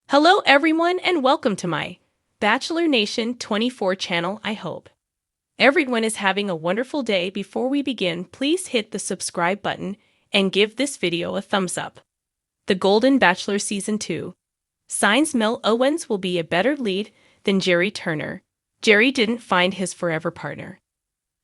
Hello everyone and welcome to my Bachelor Nation 24 channel. I hope everyone is having a wonderful day. Before we begin, please hit the subscribe button and give this video a thumbs up. The Golden Bachelor Season 2. Signs Mel Owens will be a better lead than Gerry Turner. Gerry didn't find his forever partner.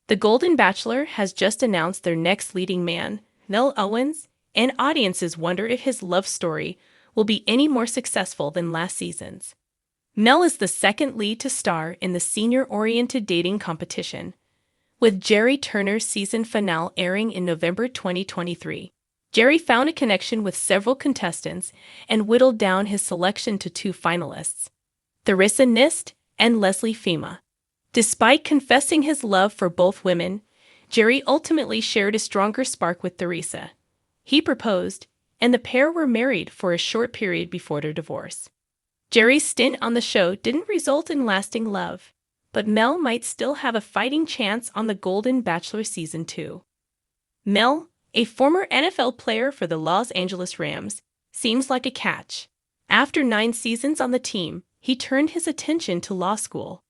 The Golden Bachelor has just announced their next leading man, Mel Owens, and audiences wonder if his love story will be any more successful than last season's. Mel is the second lead to star in the senior-oriented dating competition, with Gerry Turner's season finale airing in November 2023. Gerry found a connection with several contestants and whittled down his selection to two finalists, Theresa Nist and Leslie Fema. Despite confessing his love for both women, Gerry ultimately shared a stronger spark with Theresa. He proposed, and the pair were married for a short period before their divorce. Gerry's stint on the show didn't result in lasting love, but Mel might still have a fighting chance on the Golden Bachelor Season 2. Mel, a former NFL player for the Los Angeles Rams, seems like a catch. After 9 seasons on the team, he turned his attention to law school.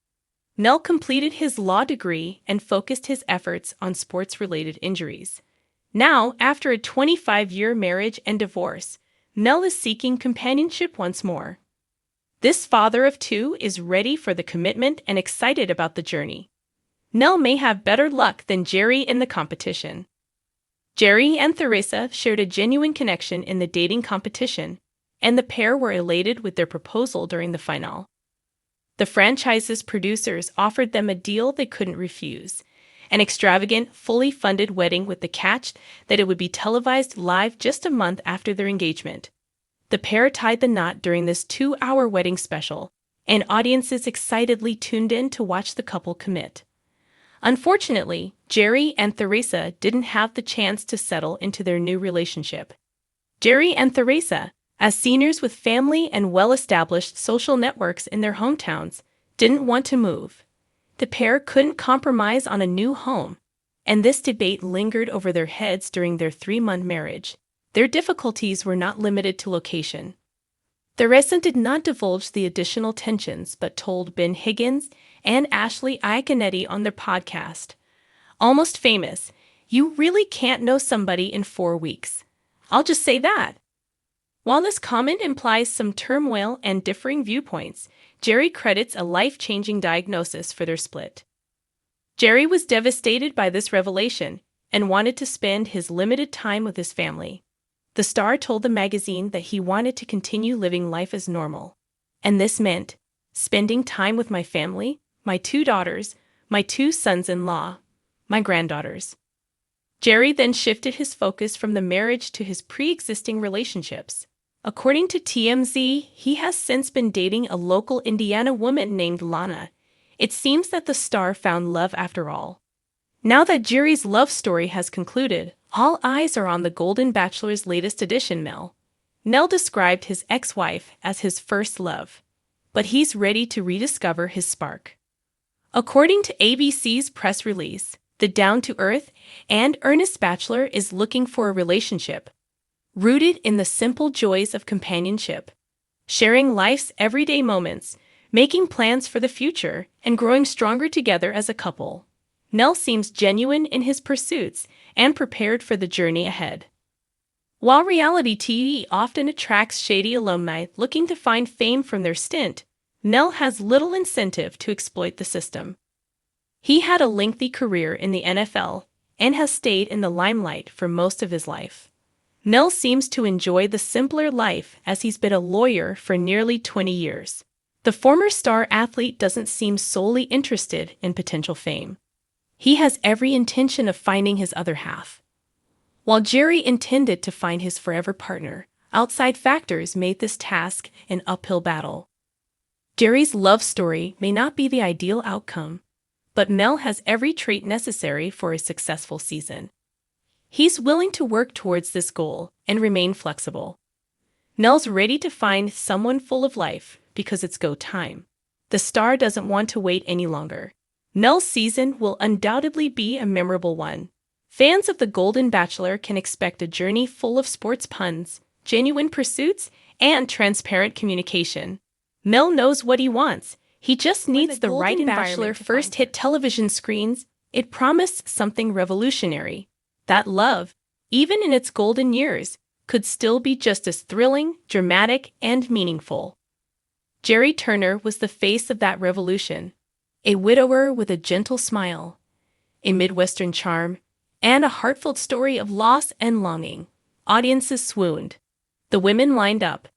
Mel completed his law degree and focused his efforts on sports-related injuries. Now, after a 25-year marriage and divorce, Mel is seeking companionship once more. This father of 2 is ready for the commitment and excited about the journey. Mel may have better luck than Gerry in the competition. Gerry and Theresa shared a genuine connection in the dating competition, and the pair were elated with their proposal during the finale. The franchise's producers offered them a deal they couldn't refuse, an extravagant, fully funded wedding with the catch that it would be televised live just a month after their engagement. The pair tied the knot during this 2-hour wedding special, and audiences excitedly tuned in to watch the couple commit. Unfortunately, Gerry and Theresa didn't have the chance to settle into their new relationship. Gerry and Theresa, as seniors with family and well-established social networks in their hometowns, didn't want to move. The pair couldn't compromise on a new home, and this debate lingered over their heads during their 3-month marriage. Their difficulties were not limited to location. Theresa did not divulge the additional tensions but told Ben Higgins and Ashley Iaconetti on their podcast, "Almost Famous, you really can't know somebody in 4 weeks. I'll just say that." While this comment implies some turmoil and differing viewpoints, Gerry credits a life-changing diagnosis for their split. Gerry was devastated by this revelation and wanted to spend his limited time with his family. The star told the magazine that he wanted to continue living life as normal, and this meant spending time with my family, my 2 daughters, my 2 sons-in-law, my granddaughters. Gerry then shifted his focus from the marriage to his pre-existing relationships. According to TMZ, he has since been dating a local Indiana woman named Lana. It seems that the star found love after all. Now that Gerry's love story has concluded, all eyes are on the Golden Bachelor's latest edition, Mel. Mel described his ex-wife as his first love, but he's ready to rediscover his spark. According to ABC's press release, the down-to-earth and earnest bachelor is looking for a relationship rooted in the simple joys of companionship, sharing life's everyday moments, making plans for the future, and growing stronger together as a couple. Mel seems genuine in his pursuits and prepared for the journey ahead. While reality TV often attracts shady alumni looking to find fame from their stint, Mel has little incentive to exploit the system. He had a lengthy career in the NFL and has stayed in the limelight for most of his life. Mel seems to enjoy the simpler life as he's been a lawyer for nearly 20 years. The former star athlete doesn't seem solely interested in potential fame. He has every intention of finding his other half. While Gerry intended to find his forever partner, outside factors made this task an uphill battle. Gerry's love story may not be the ideal outcome, but Mel has every trait necessary for a successful season. He's willing to work towards this goal and remain flexible. Mel's ready to find someone full of life because it's go time. The star doesn't want to wait any longer. Mel's season will undoubtedly be a memorable one. Fans of The Golden Bachelor can expect a journey full of sports puns, genuine pursuits, and transparent communication. Mel knows what he wants. He just needs the right environment. When The Bachelor first hit television screens, it promised something revolutionary. That love, even in its golden years, could still be just as thrilling, dramatic, and meaningful. Gerry Turner was the face of that revolution. A widower with a gentle smile, a Midwestern charm, and a heartfelt story of loss and longing. Audiences swooned. The women lined up.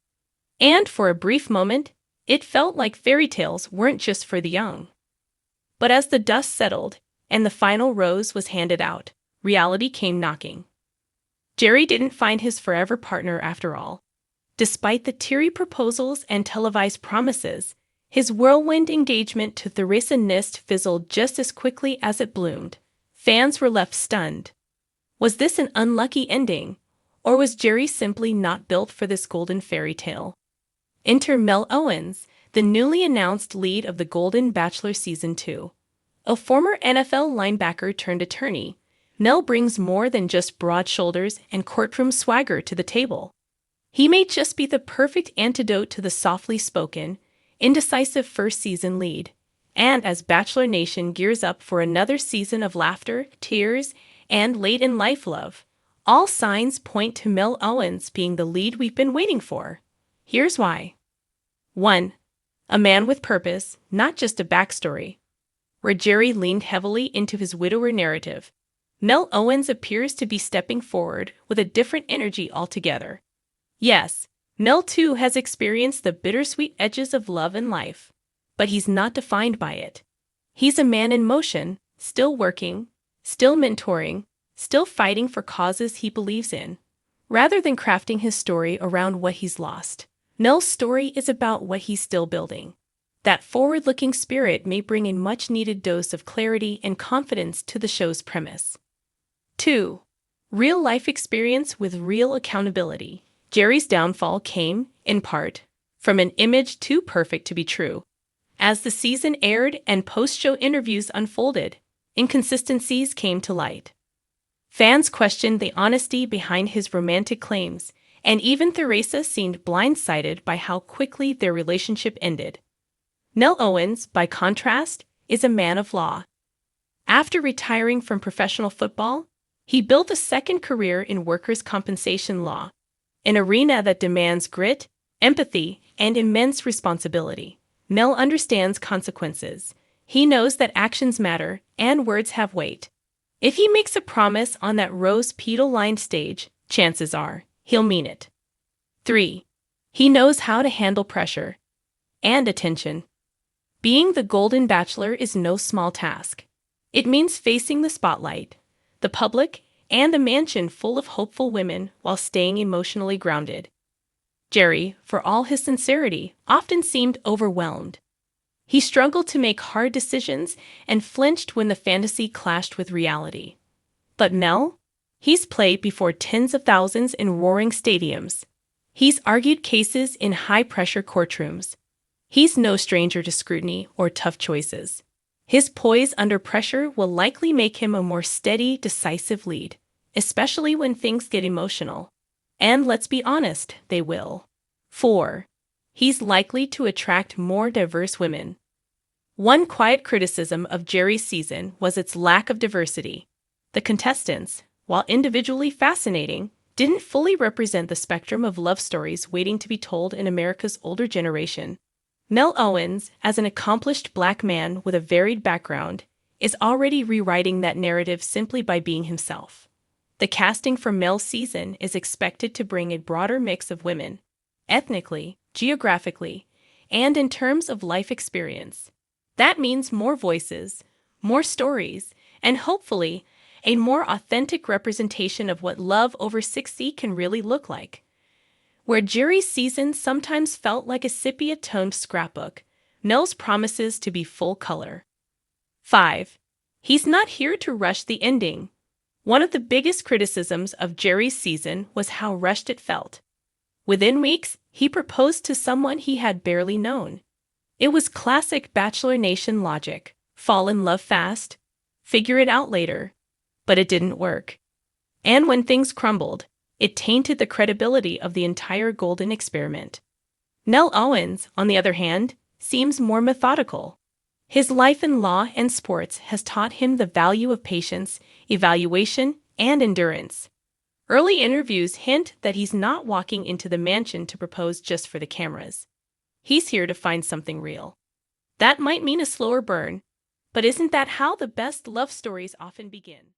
And for a brief moment, it felt like fairy tales weren't just for the young. But as the dust settled and the final rose was handed out, reality came knocking. Gerry didn't find his forever partner after all. Despite the teary proposals and televised promises, his whirlwind engagement to Theresa Nist fizzled just as quickly as it bloomed. Fans were left stunned. Was this an unlucky ending, or was Gerry simply not built for this golden fairy tale? Enter Mel Owens, the newly announced lead of The Golden Bachelor Season 2. A former NFL linebacker turned attorney, Mel brings more than just broad shoulders and courtroom swagger to the table. He may just be the perfect antidote to the softly spoken, indecisive first-season lead. And as Bachelor Nation gears up for another season of laughter, tears, and late-in-life love, all signs point to Mel Owens being the lead we've been waiting for. Here's why. 1. A man with purpose, not just a backstory. Where Gerry leaned heavily into his widower narrative, Mel Owens appears to be stepping forward with a different energy altogether. Yes, Mel too has experienced the bittersweet edges of love and life, but he's not defined by it. He's a man in motion, still working, still mentoring, still fighting for causes he believes in. Rather than crafting his story around what he's lost, Mel's story is about what he's still building. That forward-looking spirit may bring a much-needed dose of clarity and confidence to the show's premise. 2. Real-life experience with real accountability. Gerry's downfall came, in part, from an image too perfect to be true. As the season aired and post-show interviews unfolded, inconsistencies came to light. Fans questioned the honesty behind his romantic claims, and even Theresa seemed blindsided by how quickly their relationship ended. Mel Owens, by contrast, is a man of law. After retiring from professional football, he built a second career in workers' compensation law, an arena that demands grit, empathy, and immense responsibility. Mel understands consequences. He knows that actions matter and words have weight. If he makes a promise on that rose-petal-lined stage, chances are he'll mean it. 3. He knows how to handle pressure and attention. Being the Golden Bachelor is no small task. It means facing the spotlight, the public, and a mansion full of hopeful women while staying emotionally grounded. Gerry, for all his sincerity, often seemed overwhelmed. He struggled to make hard decisions and flinched when the fantasy clashed with reality. But Mel? He's played before tens of thousands in roaring stadiums. He's argued cases in high-pressure courtrooms. He's no stranger to scrutiny or tough choices. His poise under pressure will likely make him a more steady, decisive lead, especially when things get emotional. And let's be honest, they will. 4. He's likely to attract more diverse women. One quiet criticism of Gerry's season was its lack of diversity. The contestants, while individually fascinating, didn't fully represent the spectrum of love stories waiting to be told in America's older generation. Mel Owens, as an accomplished black man with a varied background, is already rewriting that narrative simply by being himself. The casting for Mel's season is expected to bring a broader mix of women, ethnically, geographically, and in terms of life experience. That means more voices, more stories, and hopefully, a more authentic representation of what love over 60 can really look like. Where Gerry's season sometimes felt like a sepia-toned scrapbook, Mel's promises to be full color. 5. He's not here to rush the ending. One of the biggest criticisms of Gerry's season was how rushed it felt. Within weeks, he proposed to someone he had barely known. It was classic Bachelor Nation logic: fall in love fast, figure it out later. But it didn't work. And when things crumbled, It tainted the credibility of the entire Golden experiment. Nell Owens, on the other hand, seems more methodical. His life in law and sports has taught him the value of patience, evaluation, and endurance. Early interviews hint that he's not walking into the mansion to propose just for the cameras. He's here to find something real. That might mean a slower burn, but isn't that how the best love stories often begin?